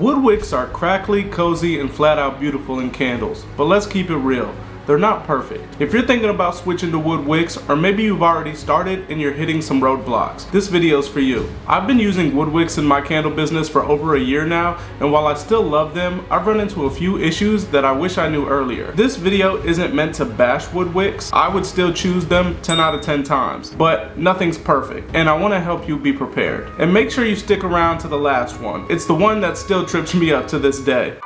Wood wicks are crackly, cozy, and flat out beautiful in candles, but let's keep it real. They're not perfect. If you're thinking about switching to wood wicks, or maybe you've already started and you're hitting some roadblocks, this video is for you. I've been using wood wicks in my candle business for over a year now, and while I still love them, I've run into a few issues that I wish I knew earlier. This video isn't meant to bash wood wicks. I would still choose them 10 out of 10 times, but nothing's perfect, and I want to help you be prepared. And make sure you stick around to the last one. It's the one that still trips me up to this day.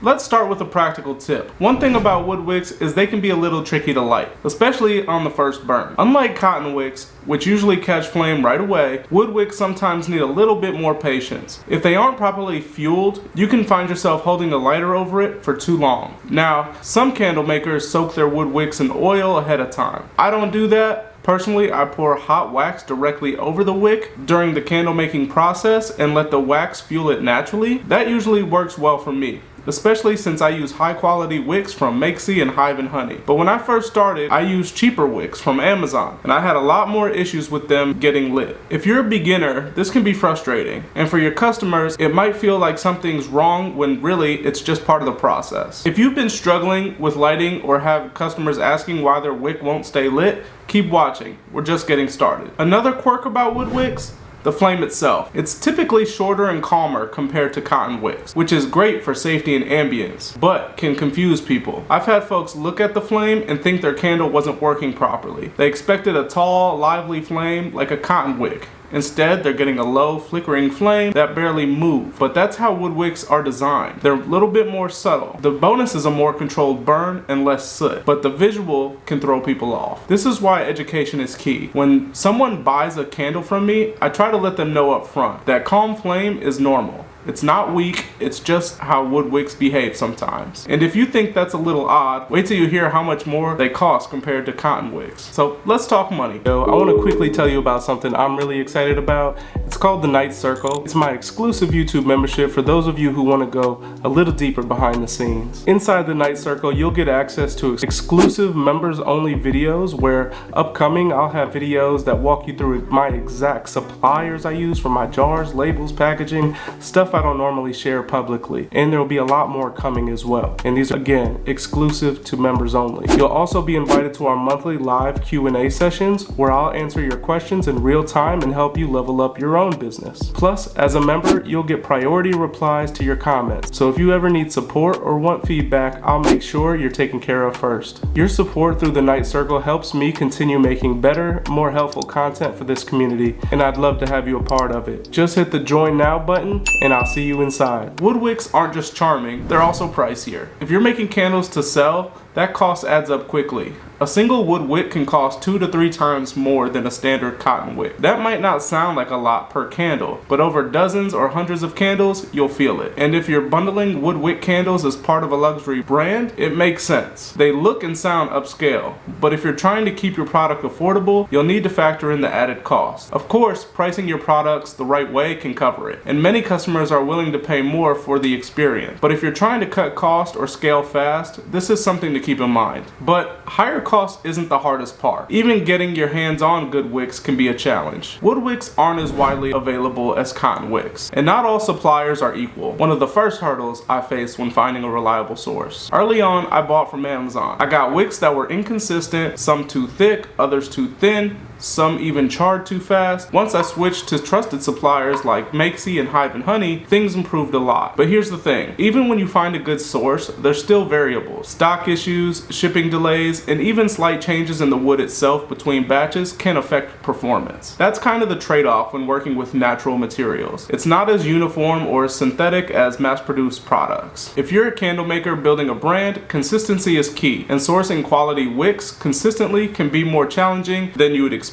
Let's start with a practical tip. One thing about wood wicks is they can be a little tricky to light, especially on the first burn. Unlike cotton wicks, which usually catch flame right away, wood wicks sometimes need a little bit more patience. If they aren't properly fueled, you can find yourself holding a lighter over it for too long. Now, some candle makers soak their wood wicks in oil ahead of time. I don't do that. Personally, I pour hot wax directly over the wick during the candle making process and let the wax fuel it naturally. That usually works well for me, especially since I use high quality wicks from Makesy and Hive & Honey. But when I first started, I used cheaper wicks from Amazon, and I had a lot more issues with them getting lit. If you're a beginner, this can be frustrating, and for your customers, it might feel like something's wrong when really it's just part of the process. If you've been struggling with lighting or have customers asking why their wick won't stay lit, keep watching. We're just getting started. Another quirk about wood wicks: the flame itself. It's typically shorter and calmer compared to cotton wicks, which is great for safety and ambience, but can confuse people. I've had folks look at the flame and think their candle wasn't working properly. They expected a tall, lively flame like a cotton wick. Instead, they're getting a low, flickering flame that barely moves. But that's how wood wicks are designed. They're a little bit more subtle. The bonus is a more controlled burn and less soot, but the visual can throw people off. This is why education is key. When someone buys a candle from me, I try to let them know up front that calm flame is normal. It's not weak, it's just how wood wicks behave sometimes. And if you think that's a little odd, wait till you hear how much more they cost compared to cotton wicks. So let's talk money. I want to quickly tell you about something I'm really excited about. It's called the Night Circle. It's my exclusive YouTube membership for those of you who want to go a little deeper behind the scenes. Inside the Night Circle, you'll get access to exclusive members only videos where upcoming I'll have videos that walk you through my exact suppliers I use for my jars, labels, packaging, stuff I don't normally share publicly, and there will be a lot more coming as well. And these are, again, exclusive to members only. You'll also be invited to our monthly live Q&A sessions where I'll answer your questions in real time and help you level up your own business. Plus, as a member, you'll get priority replies to your comments. So if you ever need support or want feedback, I'll make sure you're taken care of first. Your support through the Night Circle helps me continue making better, more helpful content for this community, and I'd love to have you a part of it. Just hit the join now button and I'll see you inside. Wood wicks aren't just charming, they're also pricier. If you're making candles to sell, that cost adds up quickly. A single wood wick can cost 2 to 3 times more than a standard cotton wick. That might not sound like a lot per candle, but over dozens or hundreds of candles, you'll feel it. And if you're bundling wood wick candles as part of a luxury brand, it makes sense. They look and sound upscale, but if you're trying to keep your product affordable, you'll need to factor in the added cost. Of course, pricing your products the right way can cover it, and many customers are willing to pay more for the experience. But if you're trying to cut cost or scale fast, this is something to keep in mind. But higher cost isn't the hardest part. Even getting your hands on good wicks can be a challenge. Wood wicks aren't as widely available as cotton wicks, and not all suppliers are equal. One of the first hurdles I faced when finding a reliable source. Early on, I bought from Amazon. I got wicks that were inconsistent, some too thick, others too thin, some even charred too fast. Once I switched to trusted suppliers like Makesy and Hive & Honey, things improved a lot. But here's the thing, even when you find a good source, there's still variables. Stock issues, shipping delays, and even slight changes in the wood itself between batches can affect performance. That's kind of the trade-off when working with natural materials. It's not as uniform or as synthetic as mass-produced products. If you're a candle maker building a brand, consistency is key, and sourcing quality wicks consistently can be more challenging than you would expect.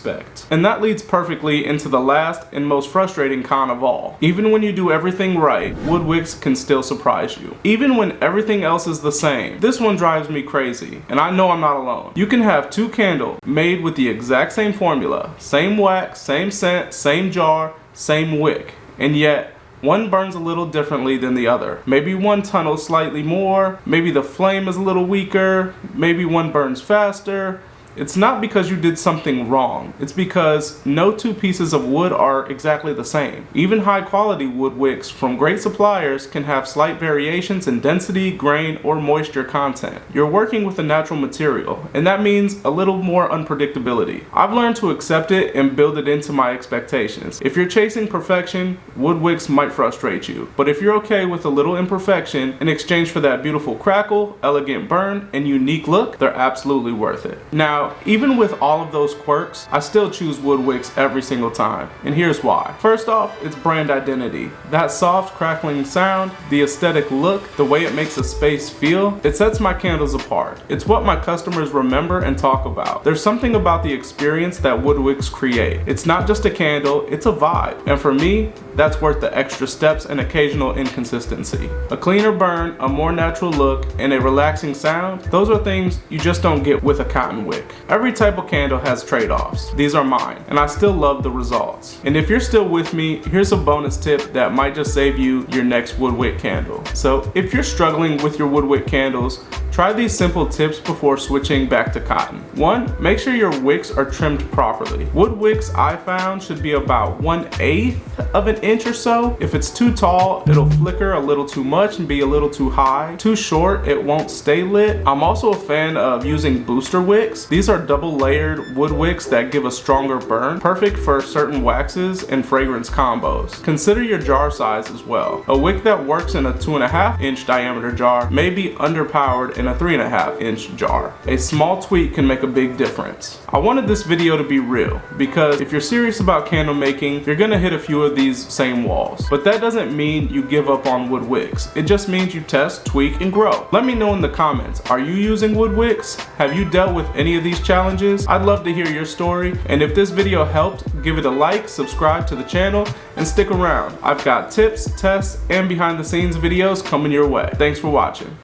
And that leads perfectly into the last and most frustrating con of all. Even when you do everything right, wood wicks can still surprise you. Even when everything else is the same. This one drives me crazy, and I know I'm not alone. You can have 2 candles made with the exact same formula, same wax, same scent, same jar, same wick, and yet One burns a little differently than the other. Maybe one tunnels slightly more, maybe the flame is a little weaker, maybe one burns faster. It's not because you did something wrong. It's because no two pieces of wood are exactly the same. Even high quality wood wicks from great suppliers can have slight variations in density, grain, or moisture content. You're working with a natural material, and that means a little more unpredictability. I've learned to accept it and build it into my expectations. If you're chasing perfection, wood wicks might frustrate you. But if you're okay with a little imperfection in exchange for that beautiful crackle, elegant burn, and unique look, they're absolutely worth it. Now, even with all of those quirks, I still choose wood wicks every single time, and here's why. First off, it's brand identity. That soft crackling sound, the aesthetic look, the way it makes a space feel, it sets my candles apart. It's what my customers remember and talk about. There's something about the experience that wood wicks create. It's not just a candle, it's a vibe, and for me, that's worth the extra steps and occasional inconsistency. A cleaner burn, a more natural look, and a relaxing sound, those are things you just don't get with a cotton wick. Every type of candle has trade-offs. These are mine, and I still love the results. And if you're still with me, here's a bonus tip that might just save you your next wood wick candle. So if you're struggling with your wood wick candles, try these simple tips before switching back to cotton. 1. Make sure your wicks are trimmed properly. Wood wicks, I found, should be about 1/8 of an inch or so. If it's too tall, it'll flicker a little too much and be a little too high. Too short, it won't stay lit. I'm also a fan of using booster wicks. These are double layered wood wicks that give a stronger burn, perfect for certain waxes and fragrance combos. Consider your jar size as well. A wick that works in a 2.5 inch diameter jar may be underpowered in a 3.5 inch jar. A small tweak can make a big difference. I wanted this video to be real because if you're serious about candle making, you're gonna hit a few of these same walls. But that doesn't mean you give up on wood wicks. It just means you test, tweak, and grow. Let me know in the comments, are you using wood wicks? Have you dealt with any of these challenges? I'd love to hear your story, and if this video helped, give it a like, subscribe to the channel, and stick around. I've got tips, tests, and behind the scenes videos coming your way. Thanks for watching.